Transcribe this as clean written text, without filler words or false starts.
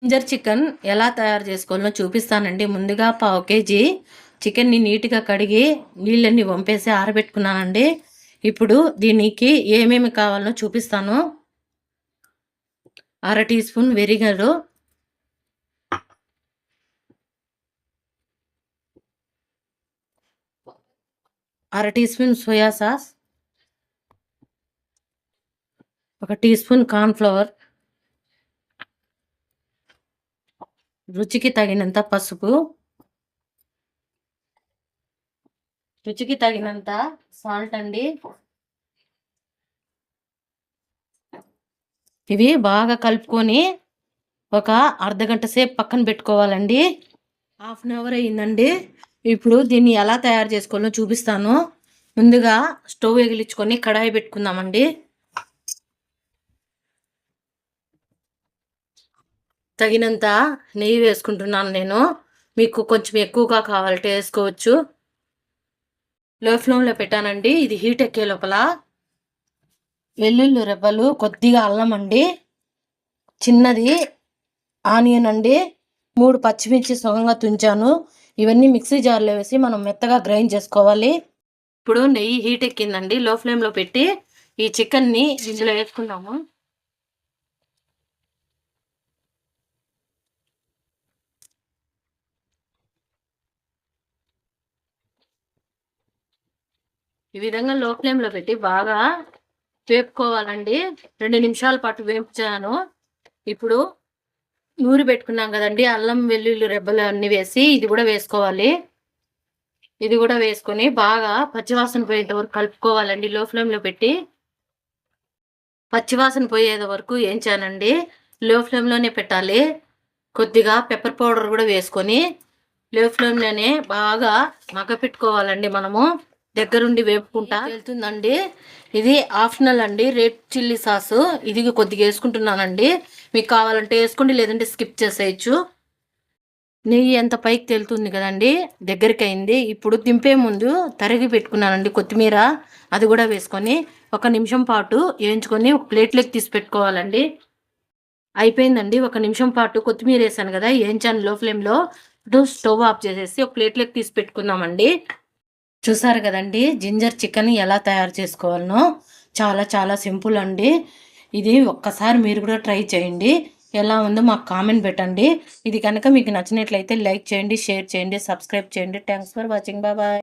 Ginger chicken ఎలా తయారు చేసుకోవాలో చూపిస్తానండి. ముందుగా పావు కేజీ చికెన్ని నీట్గా కడిగి నీళ్ళన్నీ వంపేసి ఆరబెట్టుకున్నానండి. ఇప్పుడు దీనికి ఏమేమి కావాలో చూపిస్తాను. అర టీ స్పూన్ వెరిగరు, అర టీ స్పూన్ సోయా సాస్, ఒక టీ స్పూన్ కార్న్ఫ్లవర్, రుచికి తగినంత పసుపు, రుచికి తగినంత సాల్ట్ అండి. ఇవి బాగా కలుపుకొని ఒక అర్ధగంట సేపు పక్కన పెట్టుకోవాలండి. హాఫ్ అన్ అవర్ అయ్యిందండి. ఇప్పుడు దీన్ని ఎలా తయారు చేసుకోవాలో చూపిస్తాను. ముందుగా స్టవ్ వెలిగించుకొని కడాయి పెట్టుకుందామండి. తగినంత నెయ్యి వేసుకుంటున్నాను నేను. మీకు కొంచెం ఎక్కువగా కావాలంటే వేసుకోవచ్చు. లో ఫ్లేమ్లో పెట్టానండి. ఇది హీట్ ఎక్కే లోపల వెల్లుల్లి రెబ్బలు, కొద్దిగా అల్లం అండి, చిన్నది ఆనియన్ అండి, 3 పచ్చిమిర్చి సగంగా తుంచాను. ఇవన్నీ మిక్సీ జార్లో వేసి మనం మెత్తగా గ్రైండ్ చేసుకోవాలి. ఇప్పుడు నెయ్యి హీట్ ఎక్కిందండి. లో ఫ్లేమ్లో పెట్టి ఈ చికెన్ని ఇందులో వేసుకుందాము. ఈ విధంగా లో ఫ్లేమ్లో పెట్టి బాగా వేపుకోవాలండి. 2 నిమిషాల పాటు వేపుచాను. ఇప్పుడు నూరి పెట్టుకున్నాం కదండి, అల్లం వెల్లుల్లి రెబ్బలు అన్నీ వేసి ఇది కూడా వేసుకోవాలి. ఇది కూడా వేసుకొని బాగా పచ్చివాసన పోయేంత వరకు కలుపుకోవాలండి. లో ఫ్లేమ్లో పెట్టి పచ్చివాసన పోయేంత వరకు వేయించానండి. లో ఫ్లేమ్లోనే పెట్టాలి. కొద్దిగా పెప్పర్ పౌడర్ కూడా వేసుకొని లో ఫ్లేమ్లోనే బాగా మగ్గపెట్టుకోవాలండి. మనము దగ్గరుండి వేపుకుంటా వెళ్తుందండి. ఇది ఆప్షనల్ అండి. రెడ్ చిల్లీ సాసు ఇది కొద్దిగా వేసుకుంటున్నానండి. మీకు కావాలంటే వేసుకోండి, లేదంటే స్కిప్ చేసేయచ్చు. నెయ్యి ఎంత పైకి తేలుతుంది కదండి, దగ్గరికి అయింది. ఇప్పుడు దింపే ముందు తరిగి పెట్టుకున్నానండి కొత్తిమీర, అది కూడా వేసుకొని 1 నిమిషం పాటు వేయించుకొని ఒక ప్లేట్లోకి తీసి పెట్టుకోవాలండి. అయిపోయిందండి. 1 నిమిషం పాటు కొత్తిమీర వేసాను కదా, వేయించాను లో ఫ్లేమ్లో. ఇప్పుడు స్టవ్ ఆఫ్ చేసేసి ఒక ప్లేట్లోకి తీసి పెట్టుకుందామండి. చూసారు కదండి జింజర్ చికెన్ ఎలా తయారు చేసుకోవాలనో. చాలా చాలా సింపుల్ అండి. ఇది ఒక్కసారి మీరు కూడా ట్రై చేయండి. ఎలా ఉందో మాకు కామెంట్ పెట్టండి. ఇది కనుక మీకు నచ్చినట్లయితే లైక్ చేయండి, షేర్ చేయండి, సబ్స్క్రైబ్ చేయండి. Thanks for watching. Bye bye.